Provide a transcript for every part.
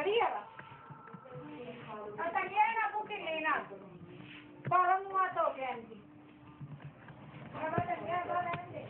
बढ़िया आता ये ना बुके लेना पर मुआ तो के आंटी अब तो क्या बोलेंगे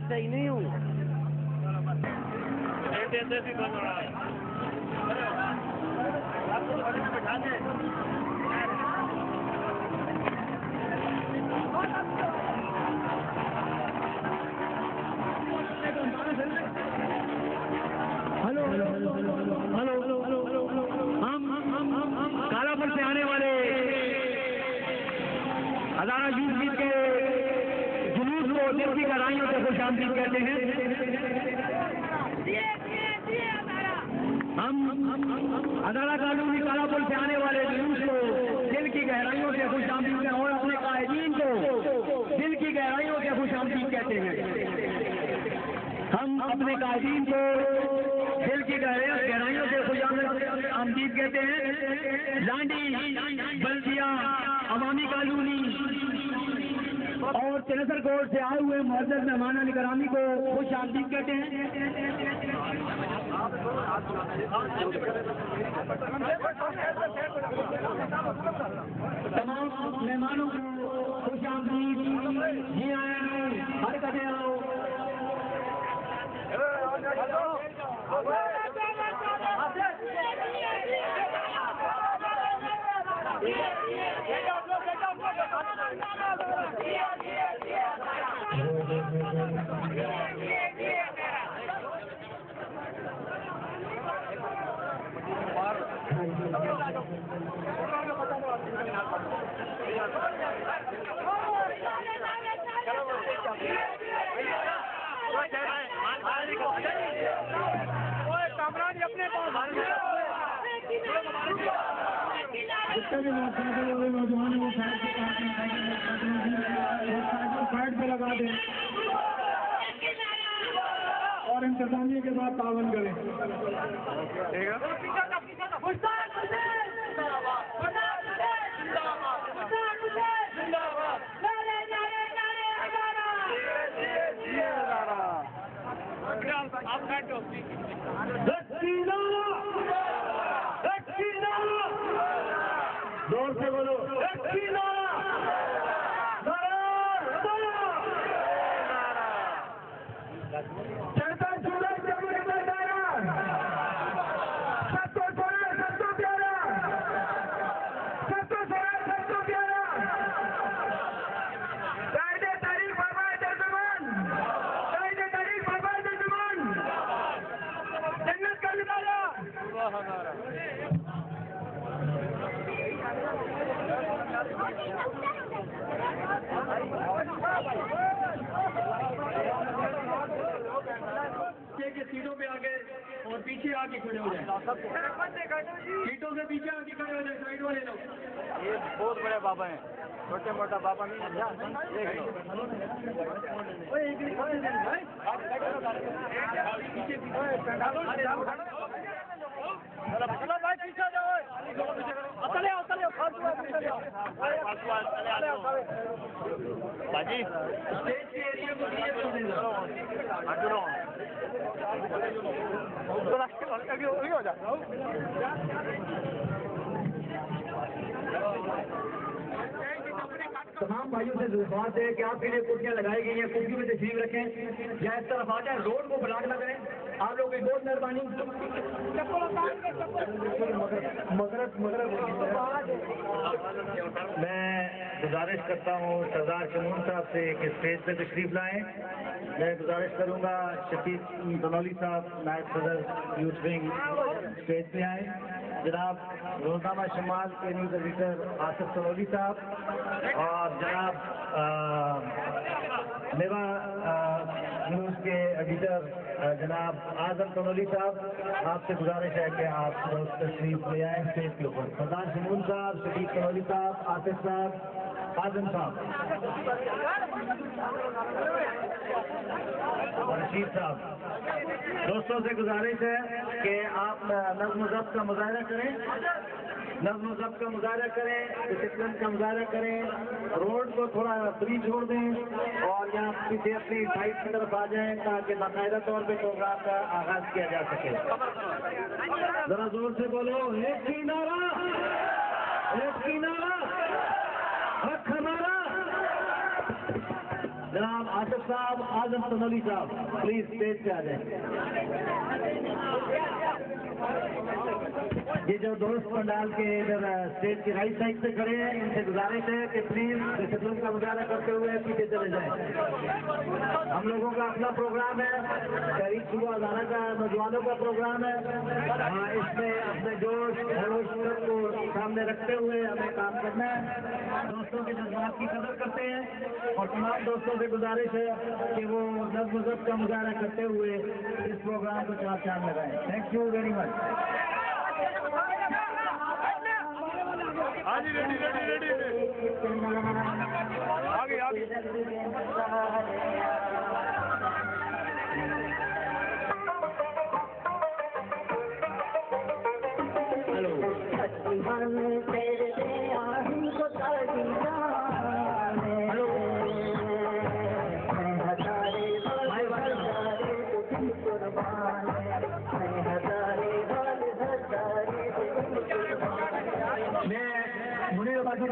सही नहीं हूँ। हेलो हम कालापुर से आने वाले हजारा यूथ के जुलूस को दिल की गहराइयों से खुशामदीद कहते हैं। हम हजारा कॉलोनी कालापुर से आने वाले जुलूस को दिल की गहराइयों से खुशामदीद हैं और अपने कायदीन को दिल की गहराइयों से खुशामदीद कहते हैं। हम अपने कायदीन को दिल की गहराइयों से खुशामदीद कहते हैं। लांडी, बल्दिया, अवामी कॉलोनी और चनेसर कोट से आए हुए मुअज़्ज़ज़ मेहमान करामी को खुशामदीद कहते हैं। तमाम मेहमानों को खुशामदीद, जी आए हरकतें आओ। जितने भी नौजवान है वो साइड पे लगा दें और इंतजामिया के साथ तावन करें। जोर से बोलो, सीटों पे आके और पीछे आके खड़े हो जाए। सीटों से पीछे आके खड़े हो जाए साइड वाले लोग। ये बहुत बड़े बाबा हैं, छोटे मोटा बाबा नहीं है। देख लो। चलो भाई पीछे जाओ। बाजी हो जा। तमाम भाइयों से दरख्वास्त है कि आपके लिए कुर्सियां लगाई गई हैं, कुर्सी में तशरीफ रखें या इस तरफ आ जाए, रोड को ब्लॉक न करें। आप लोगों की बहुत मेहरबानी। मैं गुजारिश करता हूँ सरदार शमून साहब से कि स्टेज पे तशरीफ लाएं। मैं गुजारिश करूँगा शफीक तनौली साहब नायब सदर यूथ विंग स्टेज पे आए। जनाब रोजनामा शमाल के न्यूज़ एडिटर आसिफ तनौली साहब और जनाब मेवा न्यूज़ के एडिटर जनाब आजम तनौली साहब, आपसे गुजारिश है कि आप तशरीफ ले आए स्टेज के ऊपर। सरदार शमून साहब, शफीक तनौली साहब, आसिफ साहब, आजम साहब, रशीद साहब, दोस्तों से गुजारिश है कि आप नज़्म ज़ब्त का मुजाहरा करें, नज़्म ज़ब्त का मुजाहरा करें, डिसिप्लिन का मुजाहरा करें, रोड को थोड़ा फ्री छोड़ दें और यहाँ पीछे अपनी साइड की तरफ आ जाएं ताकि बाकायदा तौर पे प्रोग्राम का आगाज किया जा सके। जरा जोर से बोलो, एक ही नारा, हक हमारा। जनाब आसिफ साहब, आजम तनोली साहब, प्लीज स्टेज पे आ जाए। ये जो दोस्त पंडाल के इधर स्टेज की राइट साइड से खड़े हैं, इनसे गुजारिश है कि प्लीज डिसिप्लिन का मुजाहरा करते हुए पीछे चले जाएं। हम लोगों का अपना प्रोग्राम है, तहरीक सुबह हज़ारा का नौजवानों का प्रोग्राम है। इसमें अपने जोश खरोश को सामने रखते हुए हमें काम करना है। दोस्तों के जज्बात की कदर करते हैं और तमाम दोस्तों से गुजारिश है कि वो नज़्म ज़ब्त का मुजाहरा करते हुए इस प्रोग्राम को चार चांद लगाएं। Thank you very much. हाँ जी, रेडी आगे हेलो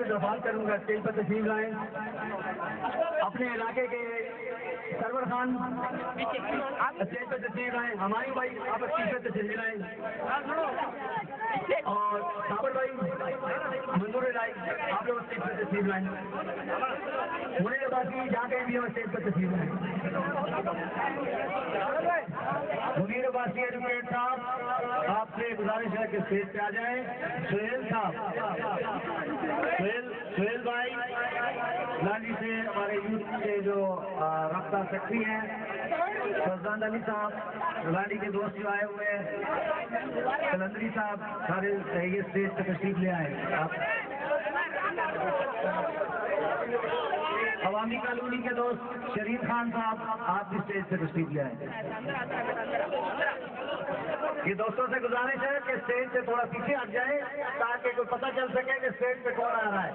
दरबार करूंगा, स्टेज पर तशरीफ लाएं। अपने इलाके के सरवर खान स्टेज पर तशरीफ लाएं। हमारी भाई आप स्टेज पर तशरीफ लाएं और साबर भाई मंजूर लाई आप लोग स्टेज पर तशरीफ लाएं। मुनीर अब्बासी जहाँ कहीं भी हो स्टेज पर तशरीफ लाएं। मुनीर अब्बासी एडवोकेट साहब, आपसे गुजारिश है कि स्टेज पे आ जाएं। सुहेल साहब, सुहेल भाई लाली से हमारे यूथ के जो रफ्ता सेक्रेटरी हैं, फरजान अली साहब, लाली के दोस्त जो आए हुए हैं, कलंदरी साहब, सारे ये स्टेज पे तशरीफ ले आए। आप अवामी कॉलोनी के दोस्त शरीफ खान साहब, आप भी स्टेज पे तशरीफ ले आए। ये दोस्तों से गुजारिश है कि स्टेज से थोड़ा पीछे हट जाए ताकि कोई पता चल सके कि स्टेज पे कौन आ रहा है।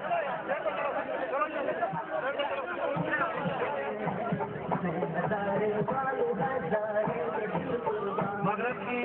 मगरब की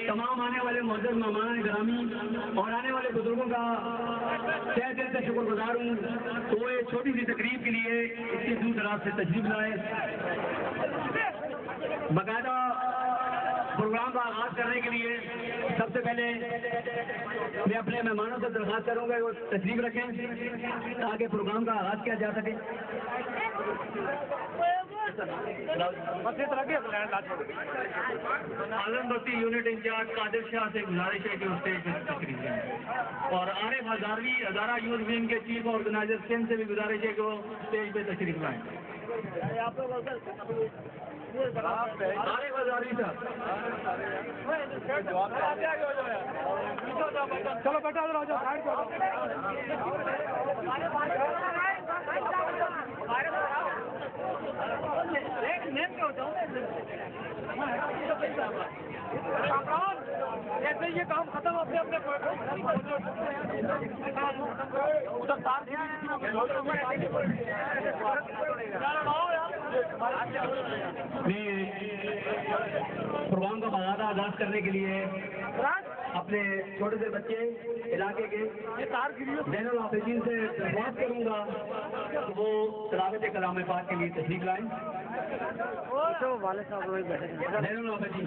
तमाम आने वाले मौजूद मेहमान ग्रामी और आने वाले बुजुर्गों का तहे दिल से शुक्रगुजार हूँ। तो एक छोटी सी तकरीब के लिए इतनी दूर दराज से तशरीफ लाए। बाकायदा प्रोग्राम का आगाज करने के लिए सबसे पहले मैं अपने मेहमानों से दरख्वास्त करूंगा वो तशरीफ रखें ताकि प्रोग्राम का आगाज किया जा सके। आलम बस्ती यूनिट इंचार्ज कादिर शाह से गुजारिश है कि उस स्टेज पर तकरीब करें और आरिफ हज़ारा यूथ विंग के चीफ ऑर्गेनाइजर सिंध से भी गुजारिश है कि वो स्टेज पर तशरीफ लाएं। आरिफ हज़ारी साहब, चलो बेटा आ जाओ साइड पर। ऐसे ये काम खत्म अपने अपने उधर तार प्रोग्राम का बाकायदा आगाज करने के लिए अपने अपने छोटे से बच्चे इलाके के जैनुल आबिदीन से दरख्वास्त करूंगा कि वो तिलावत कलाम पाक के लिए तशरीफ लाएं। जैनुल आबिदीन।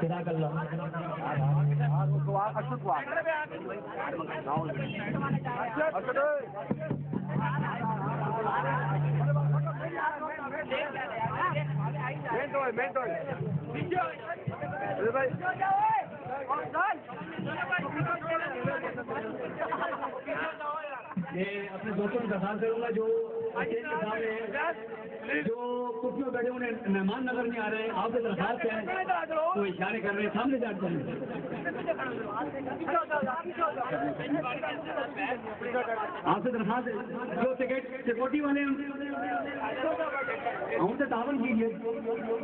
जज़ाकल्लाह। ये अपने दोस्तों का दरख्वास्त करूंगा जो स्टेज के सामने जो कुर्सियों बैठे उन्हें मेहमान नजर नहीं आ रहे हैं, आपसे दरख्वास्त है तो इशारे कर रहे हैं, सामने जाते हैं। आपसे दरख्वास्त है जो सिक्योरिटी वाले हैं उनसे तावन कीजिए।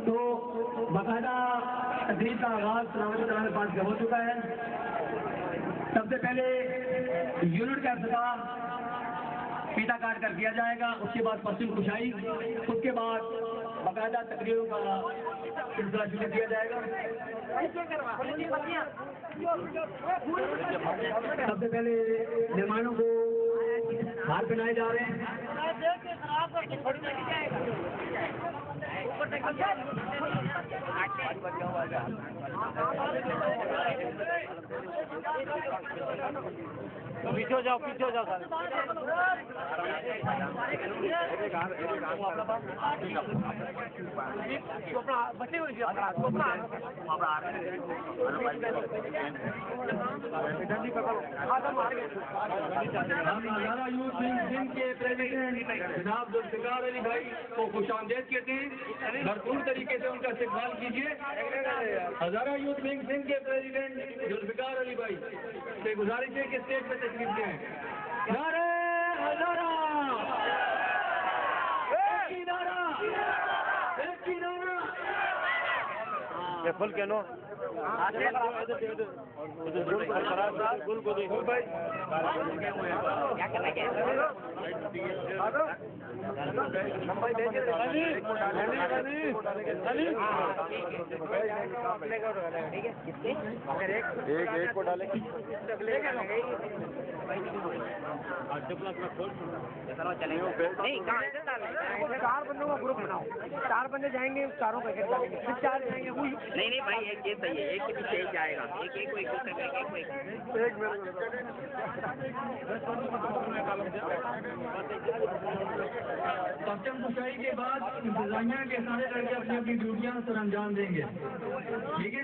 तो बाकायदा तकरीब का आगाज तिलावत कलाम पाक से हो चुका है। सबसे पहले यूनिट का इफ्तिताह फीता काट कर किया जाएगा, उसके बाद पश्चिम कुशाई, उसके बाद बाकायदा तकरीरों का सिलसिला शुरू किया जाएगा। सबसे पहले मेहमानों को हार पहनाए जा रहे हैं। पीछे हो जाओ सर। बच्चे हम हज़ारा यूथ विंग के प्रेसिडेंट जनाब जुल्फ़िकार अली भाई को खुशामदीद कहते हैं, भरपूर तरीके से उनका इस्तेमाल कीजिए। हज़ारा यूथ विंग के प्रेसिडेंट जुल्फ़िकार अली भाई से गुजारिश है कि स्टेज पर तशरीफ लें। नारे हज़ारा, एक ही नारा, एक ही नारा। फुल के नो गुल को देखो भाई क्या करना क्या एक को डाले नहीं 4 बंदों का ग्रुप बनाओ, 4 बंदे जाएंगे, चारों पैकेट डालेंगे, फिर 4 जाएंगे। नहीं भाई एक ये सही है, एक के पीछे एक जाएगा, एक परचम कुशाई के बाद इंतजामिया के सारे लड़के अपनी अपनी ड्यूटियां सर अंजाम देंगे, ठीक है?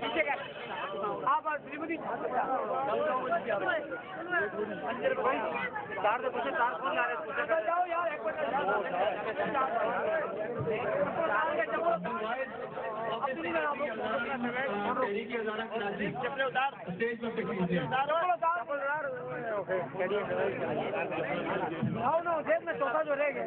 पीछे कर आप श्रीमती चार से पूछे, चार कौन जा रहे हैं? जाओ यार, एक मिनट जेब में चौथा जो रहेगा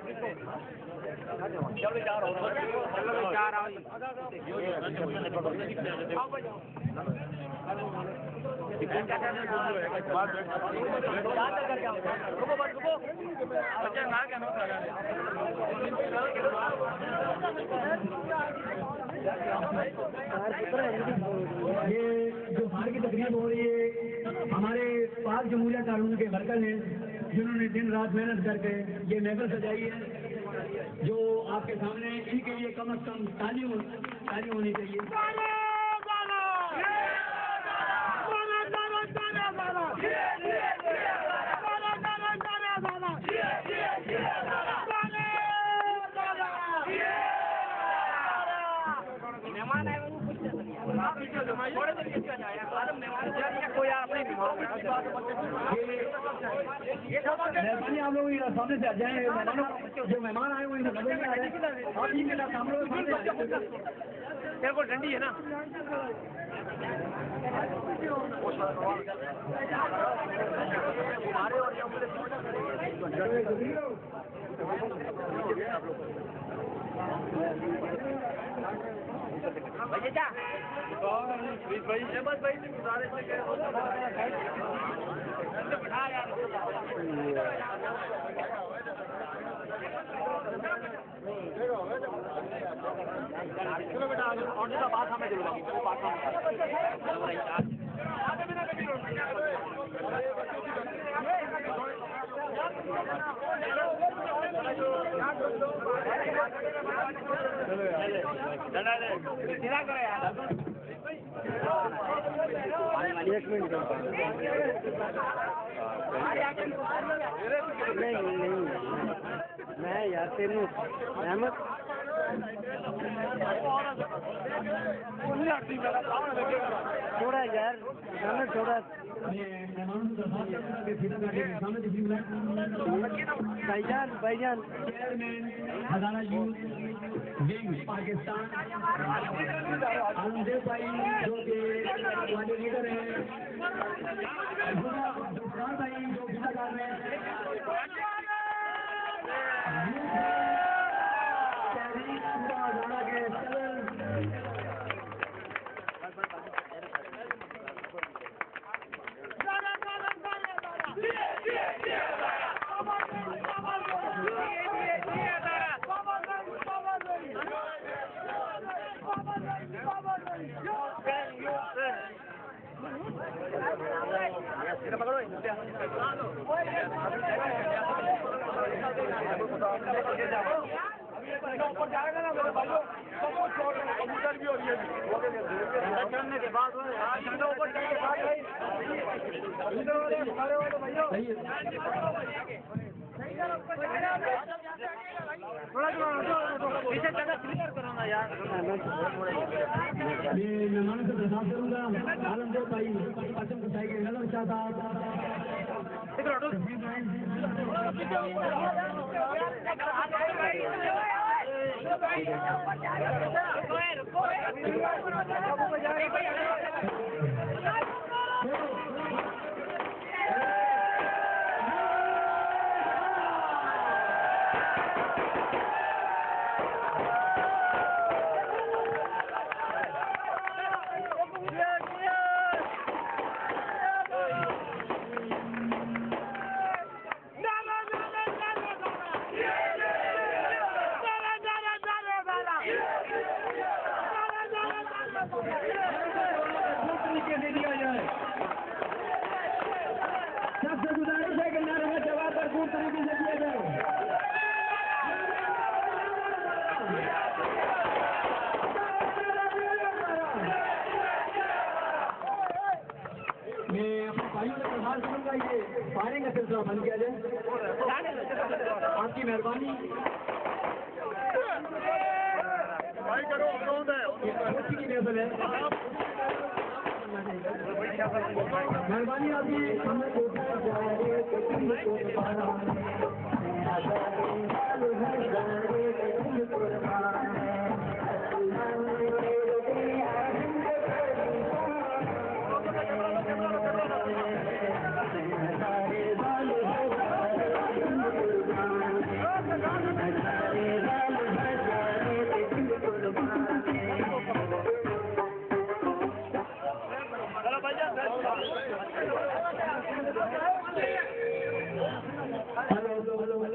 ये जो बाहर की तकलीफ हो रही है, हमारे पाक जमहूरिया कानून के वर्कर हैं जिन्होंने दिन रात मेहनत करके ये महफिल सजाई है, जो आपके सामने इनके लिए कम से कम ताली होनी चाहिए। मेहरबानी आप लोग सामने से आ जाए, मेहमानों जो मेहमान आए हुए नजर नहीं आ रहे, आप इनके साथ हम लोग तेरे को डंडी है ना? भैया बस भाई चलो बेटा और का बात हमें जरूर वो बात एक मिनट नहीं मैं यार तेरे अहमद थोड़ा यार थोड़ा भाईजान चेयरमैन हजारा यूथ विंग पाकिस्तान आलमदेव भाई जो के लीडर हैं, भाई जो भिजाकार हैं, हजारा के ऊपर जाएगा ना मेरे भाइयों, कबूतर भी हो रही है चढ़ने के बाद ऊपर चढ़ने के बाद पीछे जगह क्लियर करो ना यार। मैं मेहमानों से दरखास्त करूंगा आलमदेव भाई पसंद बताएंगे नजर चाहता कैसे दिया जाए, सबसे गुजारिश है कि नारे का जवाब भरपूर तरीके से दिया जाए। मैं अपने भाइयों से प्रसार करूंगा, ये फायरिंग का सिलसिला बंद किया जाए। आपकी मेहरबानी। खुशी की महफिल है, मेहरबानी आपकी।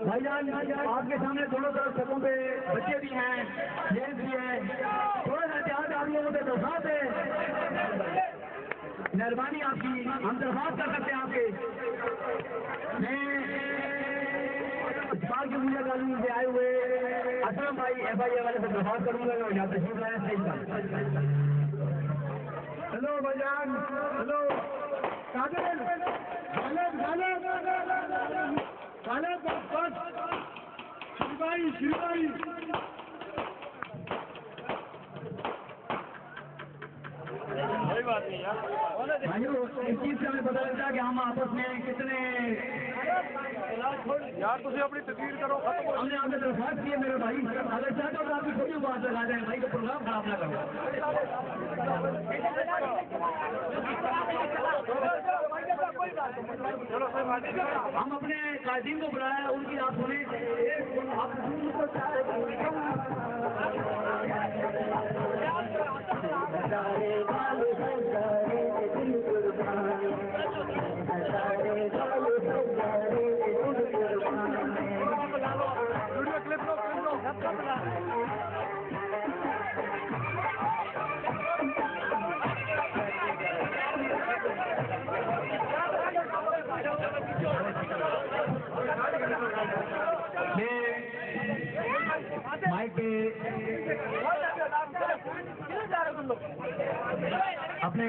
भाईजान, आपके सामने दोनों तरफ सड़कों पे बच्चे भी हैं, जेंट्स भी हैं, थोड़ा सा ध्यान आप लोगों से दरख्वास्त है, मेहरबानी आपकी, हम दरख्वास्त कर सकते हैं आपके। मैं इस्पाल की पूजा कानून से आए हुए असलम भाई FIA वाले से दरख्वास्त करूंगा, यहाँ तशरीफ लाया सही का। हेलो भाईजान, हेलो श्रीबाई कोई बात नहीं यार। भाइयों, इस चीज से हमें पता लगता है कि हम आपस में कितने यार। तुझे अपनी तस्वीर करो, हमने आपने दरख्वास्त की है मेरे भाई, अगर चाहते हो तो आपकी छोटी बात लगा दें भाई, तो प्रोग्राम खराब ना करो। हम अपने कायदीन को बुलाया, उनकी आप सुने। माइक पे अपने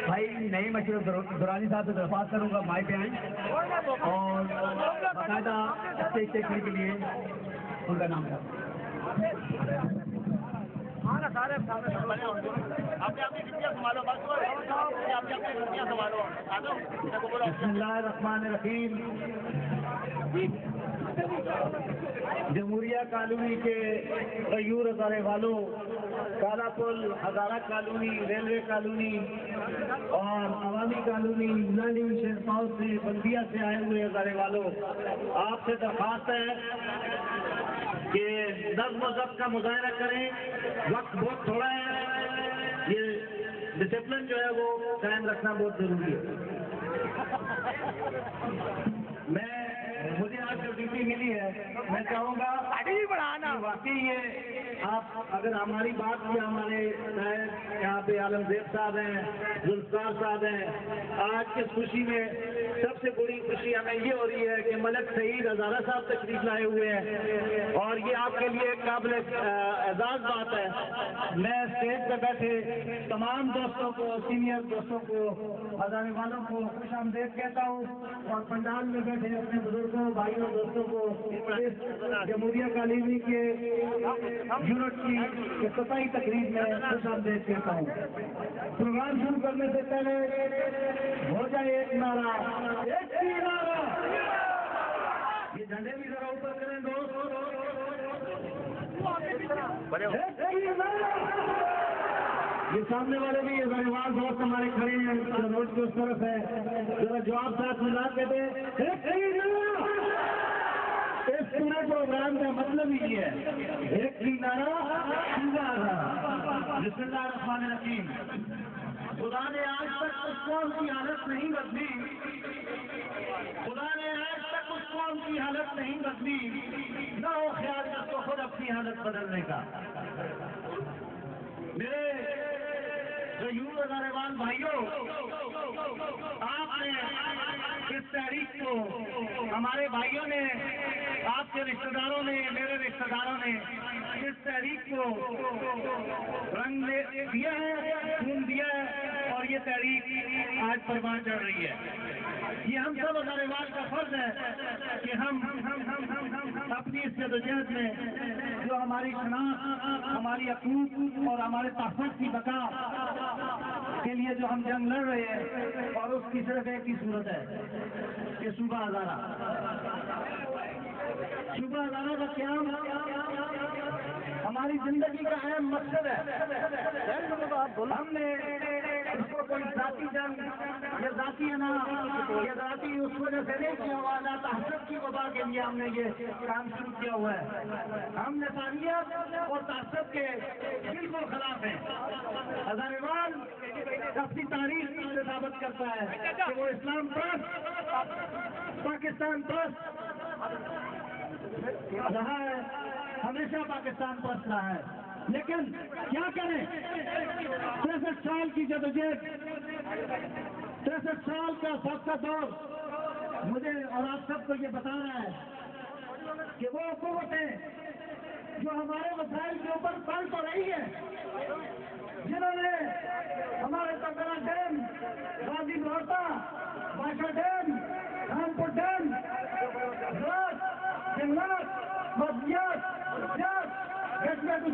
भाई नईम अशरफ दुरानी साहब से दरख्वास्त करूंगा, माइक पे आए और बाकायदा स्टेज देखने के लिए उनका नाम है। बिस्मिल्लाहिर्रहमानिर्रहीम। जमहूरिया कॉलोनी के गयूर हजारे वालों, काला पुल, हजारा कॉलोनी, रेलवे कॉलोनी और अवामी कॉलोनी, यूनानी शेरपाव से, बल्दिया से आए हुए हजारे वालों, आपसे दरख्वास्त है कि नज़्म व ज़ब्त का मुजाहरा करें। वक्त बहुत थोड़ा है, ये डिसिप्लिन जो है वो कायम रखना बहुत जरूरी है। मुझे आज जो ड्यूटी मिली है, मैं चाहूँगा बढ़ाना वाकई ये आप अगर हमारी बात की, हमारे यहाँ पे आलमजेब साहब हैं, जुल्फकार साहब हैं, आज की खुशी में सबसे बड़ी खुशी हमें ये हो रही है कि मलक सईद हजारा साहब तशरीफ लाए हुए हैं और ये आपके लिए काबिल एजाज बात है। मैं स्टेज पे बैठे तमाम दोस्तों को, सीनियर दोस्तों को, हजारे वालों को खुश आमदेद कहता हूँ और पंडाल में बैठे अपने बुजुर्गों, भाइयों, दोस्तों को जमहूरिया कॉलोनी के यूनिट की इफ्तिताही तकरीब में खुश आमदेद कहता हूँ। प्रोग्राम शुरू करने से पहले हो जाए एक नारा, ये झंडे भी जरा ऊपर करें दोस्त। ये सामने वाले भी धन्यवाद दोस्त हमारे खड़े हैं, रोड की उस तरफ है, जरा जवाब साथ मिला के दे। इस पूरे प्रोग्राम का मतलब ही है एक ही नारा, बिस्मिल्लाहिर्रहमानिर्रहीम। खुदा ने आज तक उस कौम की हालत नहीं बदली, खुदा ने आज तक उस कौम की हालत नहीं बदली, न हो ख्याल उसको खुद अपनी हालत बदलने का। मेरे गयूर हजारेवाल भाइयों, आपने इस तहरीक को, हमारे भाइयों ने, आपके रिश्तेदारों ने, मेरे रिश्तेदारों ने इस तहरीक को रंग दिया है, खून दिया है और ये तहरीक आज आज परवान चढ़ रही है। ये हम सब अज़हरवाल का फर्ज है कि हम अपनी इस जदोजहद में जो हमारी शनाख्त, हमारी अकूत और हमारे तहफ़्फ़ुज़ की बका के लिए जो हम जंग लड़ रहे हैं, और उसकी सिर्फ एक ही सूरत है कि सूबा हज़ारा का क़याम हमारी जिंदगी का अहम मकसद है। हमने इसको कोई जाती जंग या जाती अना या जाती उस वजह से नहीं किया हुआ, ना तहज़्ज़ुब की वबा के लिए हमने ये काम शुरू किया हुआ है। हम नसानियत और तहज़्ज़ुब के बिल्कुल खिलाफ हैं। अज़हरवाल अपनी तारीख से साबित करता है कि वो इस्लाम परस्त, पाकिस्तान परस्त रहा है, हमेशा पाकिस्तान परस्त रहा है। लेकिन क्या करें, 63 साल की जदोजहद, 63 साल का सबका दौर मुझे और आप सबको ये बता रहा है कि वो हुकूमतें जो हमारे वसाइल के ऊपर पल तो रही है, जिन्होंने हमारे तकरा डैम, गाजी रोहता, बाशा डैम, रामपुर डैम, जंगलात, मस्जिद,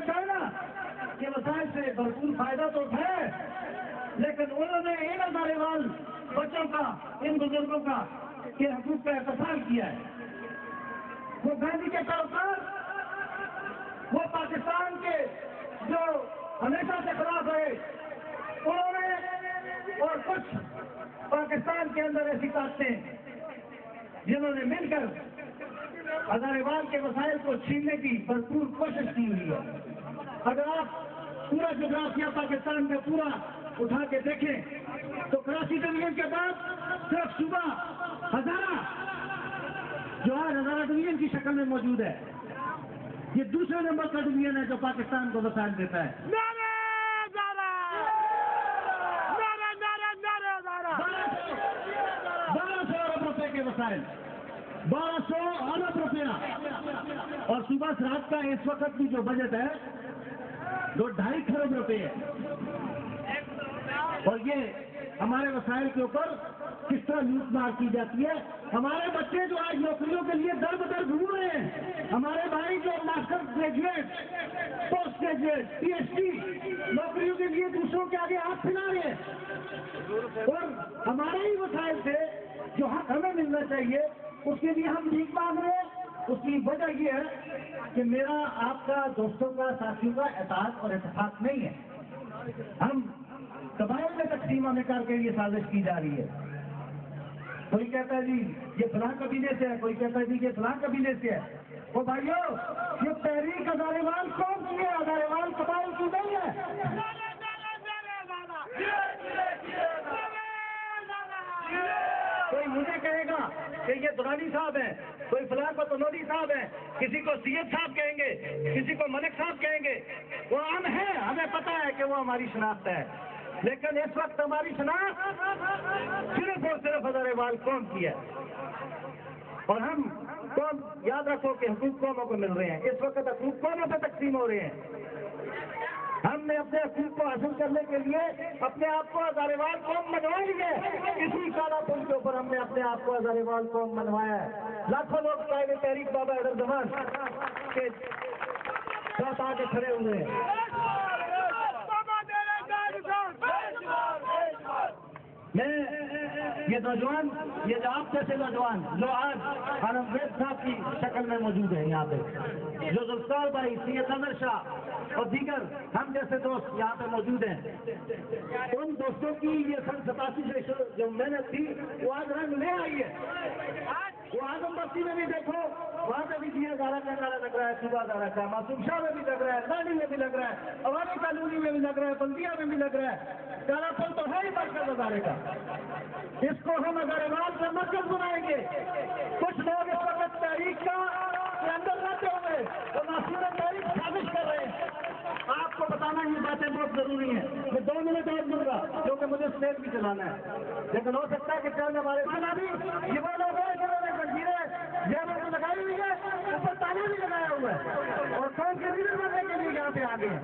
चाइना के वसाइल से भरपूर फायदा तो है, लेकिन उन्होंने इन अज़हरवाल बच्चों का, इन बुजुर्गों का के हकूक़ का इस्तेमाल किया है। वो गांधी के तरफदार, वो पाकिस्तान के जो हमेशा से खिलाफ रहे, उन्होंने और कुछ पाकिस्तान के अंदर ऐसी ताकतें जिन्होंने मिलकर अज़हरवाल के वसाइल को छीनने की भरपूर कोशिश की हुई है। अगर आप पूरा जोग्राफिया पाकिस्तान में पूरा उठा के देखें तो कराची डिवीजन के बाद सिर्फ सूबा हज़ारा जो आज हज़ारा डिवीजन की शक्ल में मौजूद है, ये दूसरे नंबर का डिवीजन है जो पाकिस्तान को वसाइल देता है। 1200 अरब रुपए के वसाइल, 1200 अरब रुपया। और सूबा सराज का इस वक्त की जो बजट है वो 2.5 खरब रुपए है। और ये हमारे वसाइल के ऊपर किस तरह लूटमार की जाती है। हमारे बच्चे जो आज नौकरियों के लिए दर बदर ढूंढ रहे हैं, हमारे भाई जो master graduate, post graduate, PhD नौकरियों के लिए दूसरों के आगे हाथ फैला रहे हैं, और हमारे ही वसाइल से जो हक हमें मिलना चाहिए उसके लिए हम भीख मांग रहे हैं। उसकी वजह ये है कि मेरा आपका, दोस्तों का, साथियों का एतमाद और इत्तेफाक नहीं है। हम कबाइल में तकसीम हमें करके ये साजिश की जा रही है। कोई कहता है जी ये फलां कबीले से है, कोई कहता है जी ये फलां कबीले से है। वो भाइयों, ये तहरीक अज़हरवाल कौन की है? अज़हरवाल कबाइल की नहीं है। कोई मुझे कहेगा कि ये दुरानी साहब हैं, कोई फलां को तनोदी साहब हैं, किसी को सैयद साहब कहेंगे, किसी को मलिक साहब कहेंगे। वो हम हैं, हमें पता है कि वो हमारी शनाख्त है, लेकिन इस वक्त हमारी शनाख्त सिर्फ और सिर्फ अज़हरवाल कौम की है। और हम कौम, याद रखो कि हुकूक कौमों को मिल रहे हैं, इस वक्त हुकूक कौमों पे तकसीम हो रहे हैं। हमने अपने हुकूक को हासिल करने के लिए अपने आप को अज़हरवाल कौम मनवाई है। इसी काला पुल के ऊपर हमने अपने आप को अज़हरवाल कौम मनवाया है। लाखों लोग कायद तहरीक बाबा हैदर जमान के साथ आके खड़े हुए हैं। मैं ये नौजवान, ये जो आप जैसे नौजवान जो आज आलमगीर साहब की शक्ल में मौजूद है यहाँ पे, जो जुल्फ़िकार भाई, सैयद नज़र शाह और दीगर हम जैसे दोस्त यहाँ पे मौजूद हैं, उन दोस्तों की ये सन 87 से जो मेहनत थी वो आज रंग ले आई है। वो आजम बस्ती में भी देखो, वहाँ पे भी दिया गारा का नारा लग रहा है, सूबा गारा का, मासूम शाह में भी लग रहा है, लाडी में भी लग रहा है, अवानी कानूनी में भी लग रहा है, बल्दिया में भी लग रहा है। काला पुल तो है ही मरकज अज़हर का। इसको हम अज़हरवाल का मरकज बनाएंगे। कुछ लोग इस वक्त तहरीक का अंदर रहते हुए वो नासूर तहरीक साजिश कर रहे हैं। आपको बताना ये बातें बहुत जरूरी है। मैं 2 मिनट और दूंगा क्योंकि मुझे स्टेज भी चलाना है, लेकिन हो सकता है कि चंद हमारे साथ अभी ये वो लोग हैं जिन्होंने जंजीरें जेबों में लगाई हुई है, ऊपर ताला भी लगाया हुआ है, और कौन के लीडर बनने के लिए यहाँ पे आगे हैं।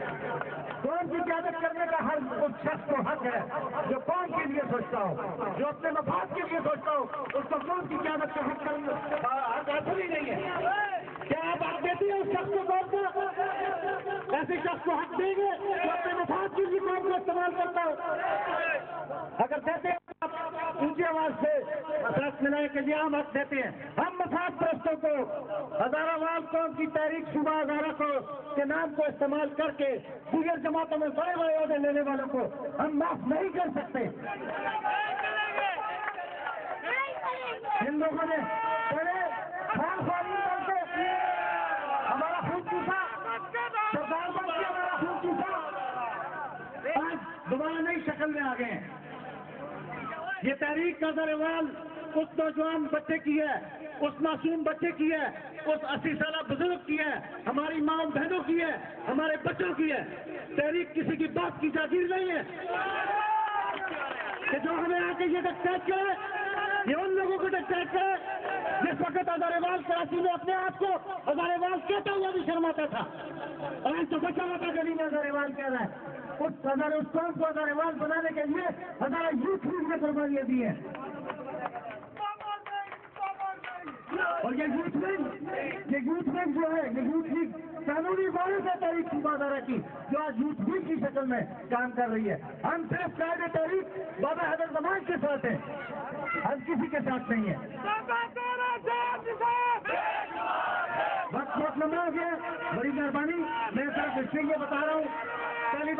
कौन की क्यादत करने का हर उस शख्स को हक है जो कौन के लिए सोचता सोचता हो, जो अपने मफाद के लिए सोचता हो, उसको कौन की क़यादत का हक हासिल ही नहीं है। क्या आप देते हैं उस शख्स को कौन सा ऐसे शख्स को हक देंगे जो अपने मफाद के लिए कौन को इस्तेमाल करता हो? अगर देते हैं आप ऊंची आवाज से दरख्त मिलाने के लिए हम हक देते हैं। हम मफाद परस्तों को हजारावाल कौम की तहरीक सूबा हजारा को के नाम को इस्तेमाल करके दीगर जमातों में बड़े बड़े ओहदे लेने वालों को हम माफ नहीं कर सकते। इन लोगों ने बड़े खान खानी करके हमारा खून चूसा, सरदार बन के हमारा खून चूसा, आज दोबारा नई शक्ल में आ गए हैं। ये तहरीक हजारावाल उस नौजवान बच्चे की है, उस मासूम बच्चे की है, उस 80 साल बुजुर्ग की है, हमारी माँ बहनों की है, हमारे बच्चों की है। तहरीक किसी की बात की जागीर नहीं है कि जो हमें आके ये डिक्टेट करे, ये उन लोगों को डिक्टेट करे जिस वक्त हजारावाल कराची में अपने आप को हजारावाल कहता हुआ भी शर्माता था, और तो बचा हुआ था गली में हजारावाल कह रहा है। उस कौम को हजारावाल बनाने के लिए हजारा यूथ लीग ने कुर्बानियां दी है। और ये यूथ लीग जो है, ये यूथ लीग कानूनी वाले से तहरीक सूबा हजारा की जो आज यूथ लीग की शक्ल में काम कर रही है। हम सिर्फ कायदे तहरीक बाबा हैदर जमान के साथ हैं, हम किसी के साथ नहीं है। वक्त बहुत लंबा हो गया, बड़ी मेहरबानी। मैं सिर्फ इसलिए ये बता रहा हूँ, पहली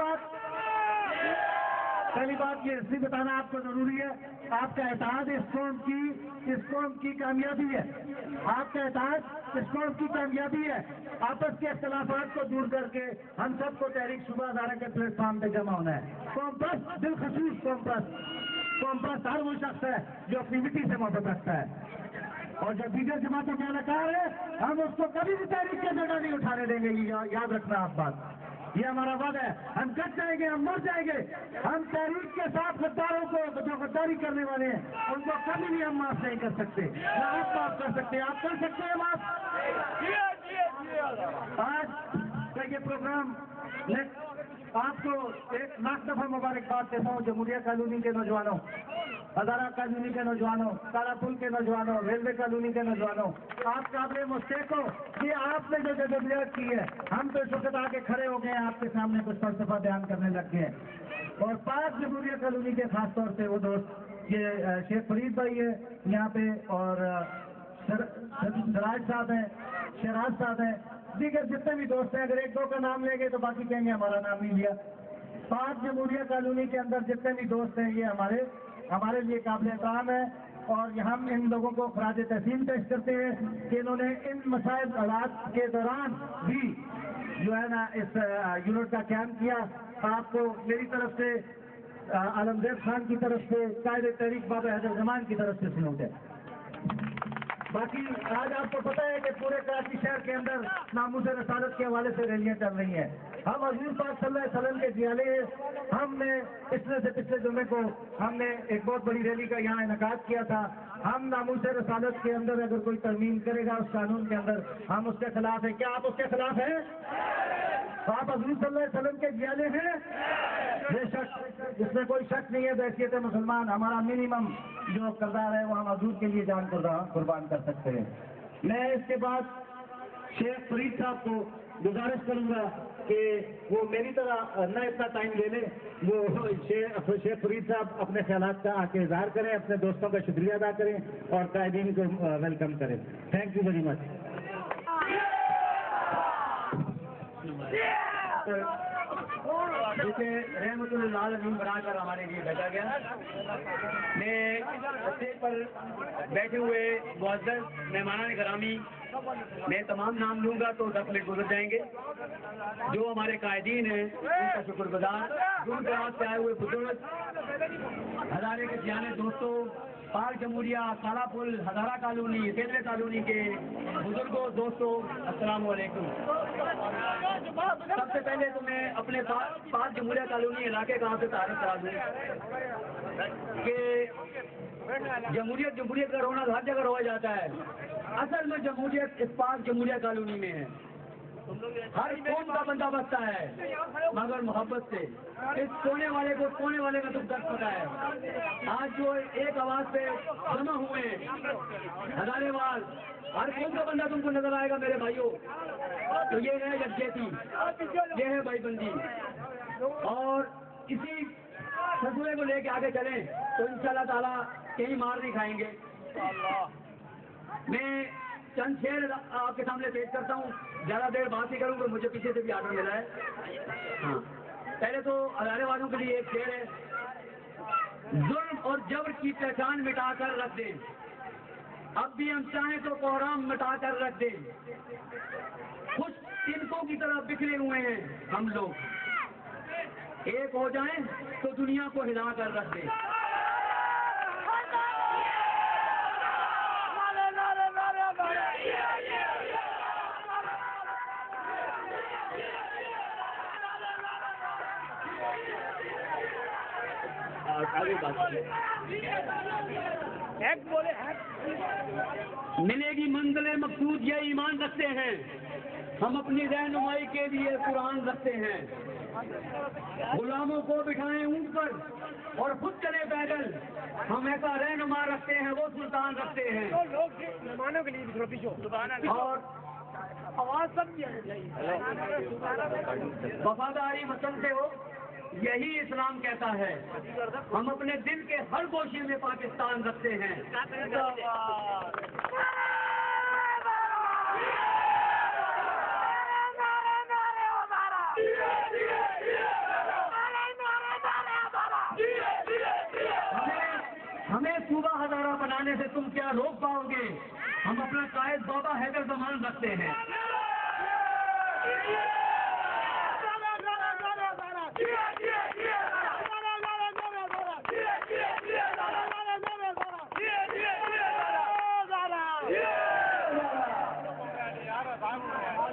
बात ये इसलिए बताना आपको जरूरी है, आपका एतहाद इस कौम की कामयाबी है। आपका एतहाद इस कौम की कामयाबी है। आपस के इख्तलाफात को दूर करके हम सबको तहरीक सूबा हजारा के प्लेटफॉर्म पे जमा होना है। कौम परस्त, दिल खसूस कौम परस्त हर वो शख्स है जो अपनी मिट्टी से मोहब्बत रखता है, और जब दीगर जमातों के अहलकार है, हम उसको कभी भी तहरीक के जगह नहीं उठाने देंगे। याद रखना आप बात, ये हमारा वादा है। हम कट जाएंगे, हम मर जाएंगे, हम तहरीक के साथ गद्दारों को जो गद्दारी करने वाले हैं उनको कभी भी हम माफ नहीं कर सकते। ना आप माफ कर सकते, आप कर सकते हैं माफ। आज का ये प्रोग्राम आपको 1 लाख दफा मुबारकबाद देता हूँ जमहूरिया कॉलोनी के नौजवानों, हजारा कॉलोनी के नौजवानों, कालापुल के नौजवानों, रेलवे कॉलोनी के नौजवानों। आप काबिल मुस्तैक हो कि आपने जो जदोजहद की है, हम तो इस वक्त आके खड़े हो गए हैं आपके सामने कुछ फलसफा बयान करने लग गए हैं। और 5 जमहूरिया कॉलोनी के खासतौर से वो दोस्त, ये शेख फरीद भाई है यहाँ पे, और सराज साहब हैं, शहराज साहब हैं, दीगर जितने भी दोस्त हैं, अगर 1-2 का नाम लेंगे तो बाकी कहेंगे हमारा नाम नहीं लिया। 5 जमहूरिया कॉलोनी के अंदर जितने भी दोस्त हैं, ये हमारे लिए काबिल एहतराम है, और हम इन लोगों को खराज तहसीन पेश करते हैं कि इन्होंने इन मसाइल हालात के दौरान भी जो है ना इस यूनिट का क्याम किया। आपको मेरी तरफ से, आलमगीर खान की तरफ से, कायदे तहरीक बाबा हैदर जमान की तरफ से सलूट है। बाकी आज आपको पता है कि पूरे कराची शहर के अंदर नामूस रसालत के हवाले से रैलियां चल रही हैं। हम हजूर पाक सल्लल्लाहु अलैहि वसल्लम के जियाले हैं। हमने पिछले जुम्मे को हमने एक बहुत बड़ी रैली का यहाँ इनेकाद किया था। हम नामूस रसालत के अंदर अगर कोई तरमीम करेगा उस कानून के अंदर, हम उसके खिलाफ हैं। क्या आप उसके खिलाफ हैं? आप हजूर सल्लल्लाहु अलैहि वसल्लम के जियाले हैं, बेशक, इसमें कोई शक नहीं है। बैसियत मुसलमान हमारा मिनिमम जो किरदार है वो हम हजूर के लिए जान कुर्बान कर सकते हैं। मैं इसके बाद शेख फरीद साहब को गुजारिश करूंगा कि वो मेरी तरह न इतना टाइम ले लें, वो शेख फरीद साहब अपने ख्यालात का आके इजहार करें, अपने दोस्तों का शुक्रिया अदा करें और कायदीन को वेलकम करें। Thank you very much. जिसे रहमतुल्लिल आलमीन बनाकर हमारे लिए भेजा गया। मैं स्टेज पर बैठे हुए मुअज़्ज़ज़ मेहमानान गिरामी, मैं तमाम नाम लूंगा तो 10 मिनट गुजर जाएंगे। जो हमारे कायदीन हैं उनका शुक्रगुजार, दूर दराज से आए हुए बुजुर्ग, हजारे के सियाने दोस्तों, पाक जमहूरिया, कालापुल, हजारा कॉलोनी, रेलवे कॉलोनी के बुजुर्गों, दोस्तों, अस्सलाम वालेकुम। सबसे पहले तो मैं अपने पाक जमहूरिया कॉलोनी इलाके का आपसे तारीफ करा दूँ कि जमहूरियत का रौनक हर जगह रोया जाता है। असल में जमहूरियत इस पाक जमहूरिया कॉलोनी में है। हर कौन का बंदा बचता है मगर मोहब्बत से। इस कोने वाले को कोने वाले का दुख दर्द पता है। आज जो एक आवाज पे जमा हुए हजारेवाल, हर कौन का बंदा तुमको नजर आएगा मेरे भाइयों। तो ये है यज्ञेती, ये है भाईबंदी, और इसी ससुरे को लेके आगे चलें तो इंशाल्लाह ताला कहीं मार नहीं खाएंगे। मैं चंद शेर आपके सामने पेश करता हूँ, ज्यादा देर बात ही करूँगा, मुझे पीछे से भी आर्डर मिला है। हाँ, पहले तो हजारे वालों के लिए एक शेर है। जुल्म और जबर की पहचान मिटाकर रख दें, अब भी हम चाहें तो कोहराम मिटाकर रख दें। कुछ तिनकों की तरह बिखरे हुए हैं हम लोग, एक हो जाएं तो दुनिया को हिला कर रख दें। आगे बात बोले मिलेगी मंजिल मकसूद, ये ईमान रखते हैं हम, अपनी रहनुमाई के लिए कुरान रखते हैं। गुलामों को बिठाएं ऊंट पर और खुद चले पैदल, हम ऐसा रहनुमा रखते हैं, वो सुल्तान रखते हैं। मेहमानों के लिए भी थोड़ा पीछे और आवाज सब किया वफादारी वतन से हो, यही इस्लाम कहता है। हम अपने दिल के हर गोशे में पाकिस्तान रखते हैं। हमें सूबा हजारा बनाने से तुम क्या रोक पाओगे, हम अपना कायद बाबा हैदर जमान रखते हैं।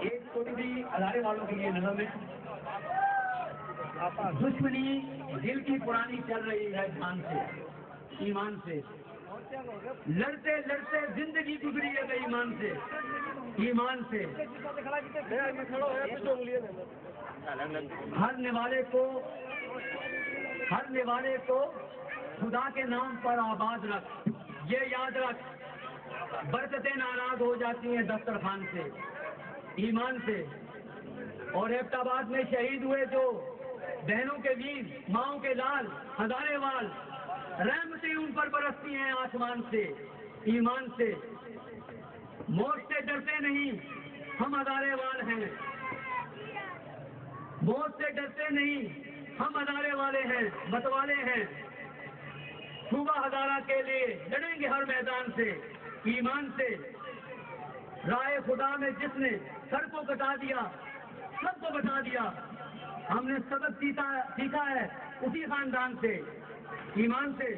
एक छोटी सी हजारे वालों के लिए नजर में दुश्मनी दिल की पुरानी चल रही है जान से, ईमान से। लड़ते लड़ते जिंदगी गुजरी है बेईमान से, ईमान से। हर निवाले को खुदा के नाम पर आबाद रख, ये याद रख, बरकतें नाराज हो जाती हैं दस्तरखान से, ईमान से। और एबटाबाद में शहीद हुए जो बहनों के वीर, माओं के लाल हजारेवाल, रहमतें उन पर बरसती हैं आसमान से, ईमान से। मौत से डरते नहीं हम हजारेवाल हैं, मौत से डरते नहीं हम हजारे वाले हैं, मतवाले हैं। सूबा हजारा के लिए लड़ेंगे हर मैदान से, ईमान से। राय खुदा में जिसने सर को कटा दिया, सबको बता दिया, हमने सबक सीखा है उसी खानदान से, ईमान से।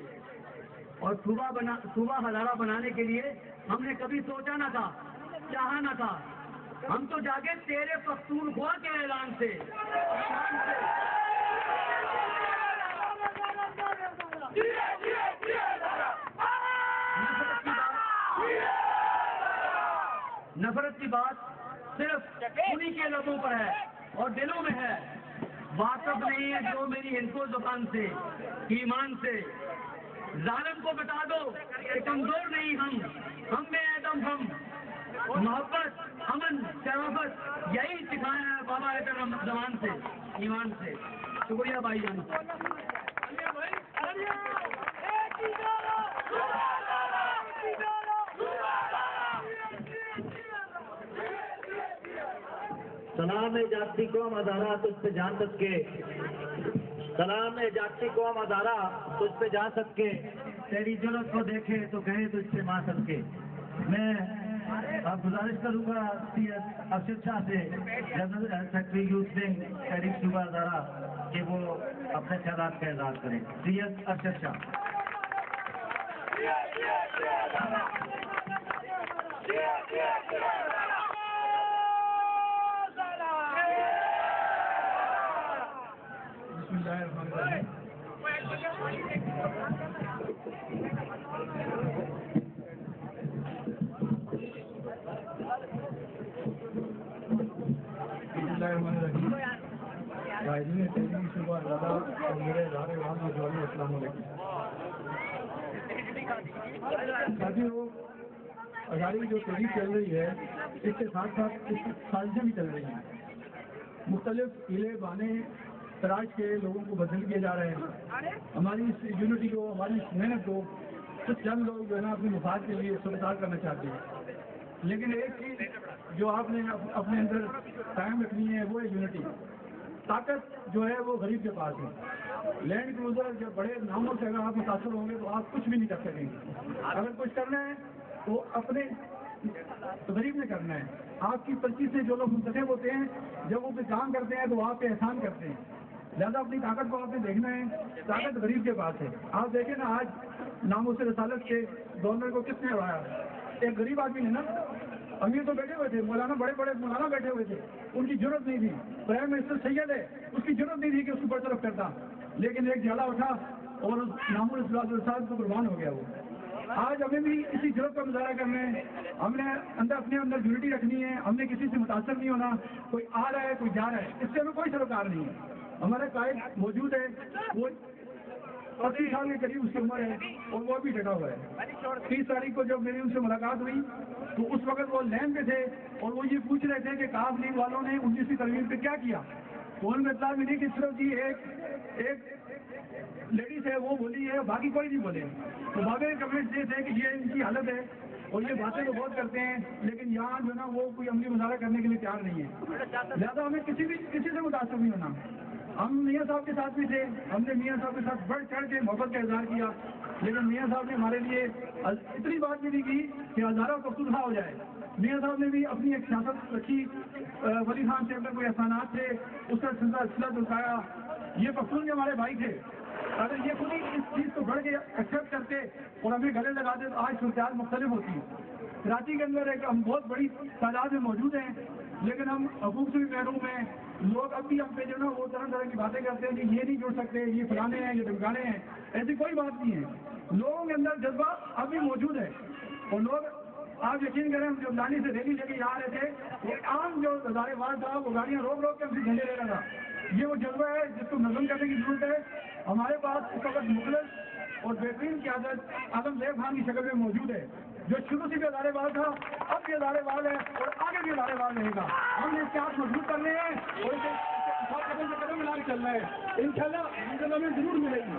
और सूबा हजारा बनाने के लिए हमने कभी सोचा ना था, चाहा ना था, हम तो जागे तेरे पख्तूनख्वा के ऐलान से, ईमान से। नफरत की बात सिर्फ उन्हीं के लबों पर है और दिलों में है, वाकफ नहीं है जो मेरी इनको जुबान से, ईमान से। जालिम को बता दो कि कमजोर नहीं हम में एकदम हम, मोहब्बत अमन शराफत यही सिखाया है बाबा हैदर जमान से, ईमान से। शुक्रिया भाईजान। सलाम जाति कौम अदारा तुझ पे जान सके, सलाम जाति कौम अदारा तुझ पे जान सके, तेरी जुल्म को देखे तो कहे तुझ पे मां सके। मैं अब गुजारिश करूंगा अफसर शाह से, जनरल सेक्रेटरी यूथ विंग शरीफ सूबा अदारा, कि वो अपने ख्यालात का इजहार करें। सीएस अफसर शाह। वाला और मेरे इदारे वालों नौजवानों अस्सलाम वालेकुम। साथियों, अदारे की जो तहरीक चल रही है इसके साथ साथ इसकी साजिशें भी चल रही हैं। मुख्तलिफ हीले बहाने तराश के लोगों को बदल किए जा रहे हैं। हमारी इस यूनिटी को, हमारी इस मेहनत को कुछ चंद लोग जो है ना अपने मुफाद के लिए स्वीकार करना चाहते हैं। लेकिन एक चीज़ जो आपने अपने अंदर कायम रखनी है वो है यूनिटी। ताकत जो है वो गरीब के पास है। लैंड क्रूजर जब बड़े नामों से अगर आप मुतासर होंगे तो आप कुछ भी नहीं कर सकेंगे। अगर कुछ करना है तो अपने गरीब ने करना है। आपकी पर्ची से जो लोग मुंतखब होते हैं, जब वो कोई काम करते हैं तो आप पे एहसान करते हैं। लिहाजा अपनी ताकत को आपने देखना है, ताकत गरीब के पास है। आप देखें ना, आज नामों से रसालत के गवर्नर को किसने हराया? एक गरीब आदमी ने ना। अमीर तो बैठे हुए थे, मौलाना, बड़े बड़े मौलाना बैठे हुए थे, उनकी जरूरत नहीं थी। प्राइम मिनिस्टर सैयद है, उसकी जरूरत नहीं थी कि उसको बरतरफ करता। लेकिन एक झाड़ा उठा और नामुल साहब को कुर्बान हो गया वो। आज हमें भी इसी जरूरत का मुजाहरा करना है। हमने अपने अंदर यूनिटी रखनी है। हमने किसी से मुतासर नहीं होना। कोई आ रहा है, कोई जा रहा है, इससे हमें कोई सरोकार नहीं है। हमारा कायद मौजूद है, वो 30 साल के करीब उसकी उम्र है और वो भी डटा हुआ है। 30 तारीख को जब मेरी उनसे मुलाकात हुई तो उस वक्त वो लैंड पे थे और वो ये पूछ रहे थे कि काफ लीग वालों ने 19वीं तरमीम पे क्या किया। तो उनमें इत्तला मिली कि सिर्फ जी एक लेडीज है वो बोली है, बाकी कोई नहीं बोले। तो बाबे कमेंट्स ये थे कि ये इनकी हालत है और ये बातें तो बहुत करते हैं, लेकिन यहाँ जो है ना वो कोई अमली मुजाहरा करने के लिए तैयार नहीं है। लिहाजा हमें किसी से मुतासर नहीं होना। हम मियाँ साहब के साथ भी थे, हमने मियाँ साहब के साथ बढ़ चढ़ के मोहब्बत का इजहार किया, लेकिन मियाँ साहब ने हमारे लिए इतनी बात भी नहीं की कि हज़ारों पख्तूनख्वा हो जाए। मियाँ साहब ने भी अपनी एक सियासत रखी। वली खान से अगर कोई एहसानात थे उसका सिलसिला दुखाया। ये पख्तून के हमारे भाई थे। अगर ये खुद ही इस चीज़ को बढ़ के एक्सेप्ट करते और हमें गले लगाते तो आज सूरत मुख्तलिफ होती है। कराची के अंदर एक हम बहुत बड़ी तादाद में मौजूद हैं, लेकिन हम हकूक से भी महरूम हैं। लोग अब भी हम पे जो ना वो तरह तरह की बातें करते हैं कि ये नहीं जुड़ सकते, ये फलाने हैं, ये ढमकाने हैं। ऐसी कोई बात नहीं है। लोगों के अंदर जज्बा अभी मौजूद है और लोग, आप यकीन करें, हम जब लानी से रैली लेके आ रहे थे वो आम जो हजारेवाल था वो गाड़ियाँ रोक रोक के हमसे झंडे ले रहा था। ये वो जज्बा है जिसको नज़म करने की जरूरत है। हमारे पास इस वक्त मुखलिस और बेहतरीन क़यादत आदम ज़ैब खान की शक्ल में मौजूद है, जो शुरू से भी हजारेवाल था, अब भी हजारेवाल है और आगे भी हजारेवाल रहेगा। हमने इसके हाथ मजबूत करने हैं और इसे कदम से कदम मिला के चलना है। इंशाल्लाह हमें जरूर मिलेगी।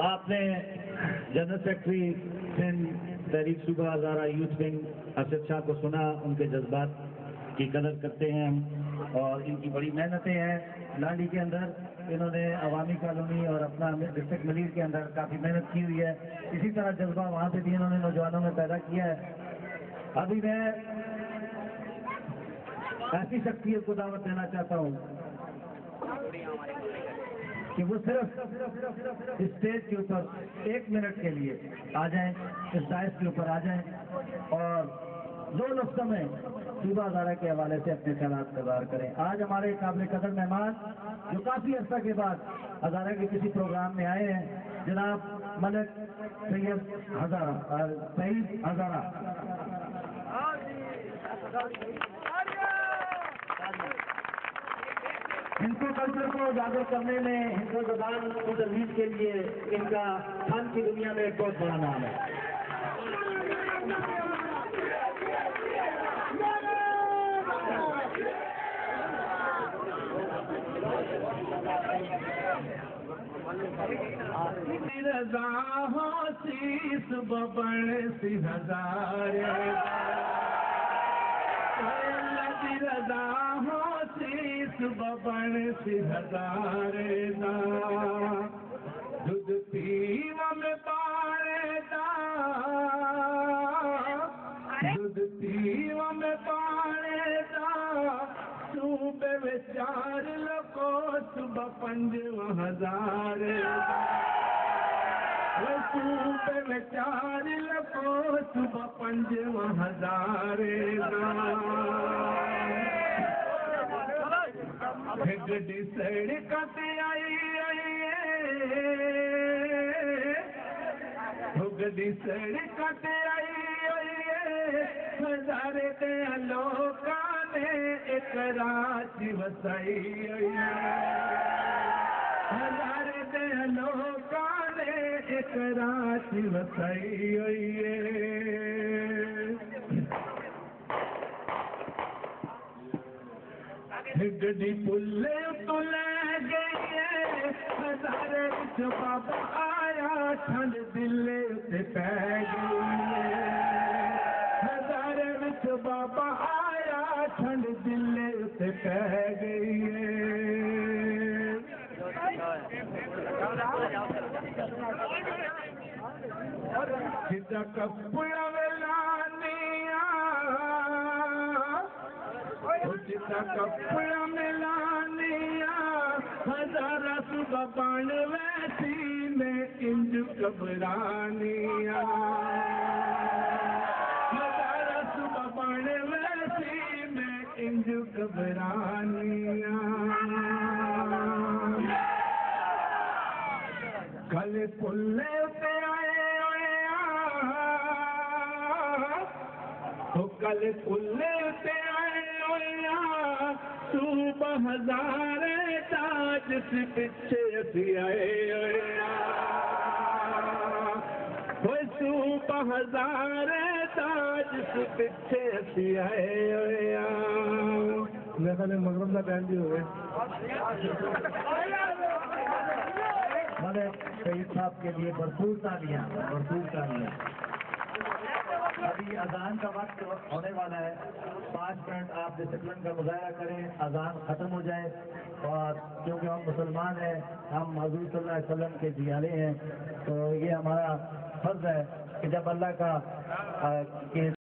आपने जनरल सेक्रेटरी सिंध तहरीक सूबा हज़ारा यूथ विंग असद शाह को सुना। उनके जज्बात की कदर करते हैं हम और इनकी बड़ी मेहनतें हैं। लाडी के अंदर इन्होंने अवामी कॉलोनी और अपना डिस्ट्रिक्ट मलीर के अंदर काफ़ी मेहनत की हुई है। इसी तरह जज्बा वहाँ पे भी इन्होंने नौजवानों में पैदा किया है। अभी मैं ऐसी शख्सियत को दावत देना चाहता हूँ कि वो सिर्फ स्टेज के ऊपर 1 मिनट के लिए आ जाएं, इस डायस के ऊपर आ जाएं और 2 लफ्ज़ों में सूबा हज़ारा के हवाले से अपने ख्यालात इज़हार करें। आज हमारे काबिल कदर मेहमान जो काफ़ी अर्सा के बाद हज़ारा के किसी प्रोग्राम में आए हैं, जनाब मलिक सैयद हज़ारा। हिंदू कल्चर को उजागर करने में, हिंदू ज़बान की तजवीज़ के लिए इनका फन की दुनिया में एक बहुत बड़ा नाम है। रज़ा हो शीस बबड़ सी हज़ारे, रज़ा हो शीस बबड़ सी हज़ारे दा, दूध पीव में पाणे दा, दूध पीव में पाणे दा, सूबे विचार लको सुबह 5,000 सूबे विचार लको सुबह 5,000 गड्डी सड़क ते आई गड्डी सड़क ते आई हज़ारे ते लोकां ने एक रात वसाई हजार लोका ने एक रात वसाई गड्डी पुले तो ले गई हजारे बाबा आया ठंड दिले उते पै गई हजारे विच बाबा आया ठंड दिले उते पै गई जिदा कपड़ा वेलानिया जिदा कपड़ा मिलानिया हजारा सुबह बन वैसी में इंज घबरानिया हजारा सुबह बन वैसी में इंज घबरानिया कल पुल्ले पे आए तो कल पुल्ले पे आए सुबह हजारे ताज से पीछे असी आए सुबह हजारे ताज से पीछे असी आए मेरे ख्याल मगरब का टाइम भी हो गया हमारे शहीद साहब के लिए भरपूर तालियां अभी अजान का वक्त होने वाला है 5 मिनट आप डिसिप्लिन का मुजाहरा करें अजान खत्म हो जाए और क्योंकि हम मुसलमान हैं हम हजूर सल्लल्लाहु अलैहि वसल्लम के जियारे हैं तो ये हमारा फर्ज है कि जब अल्लाह का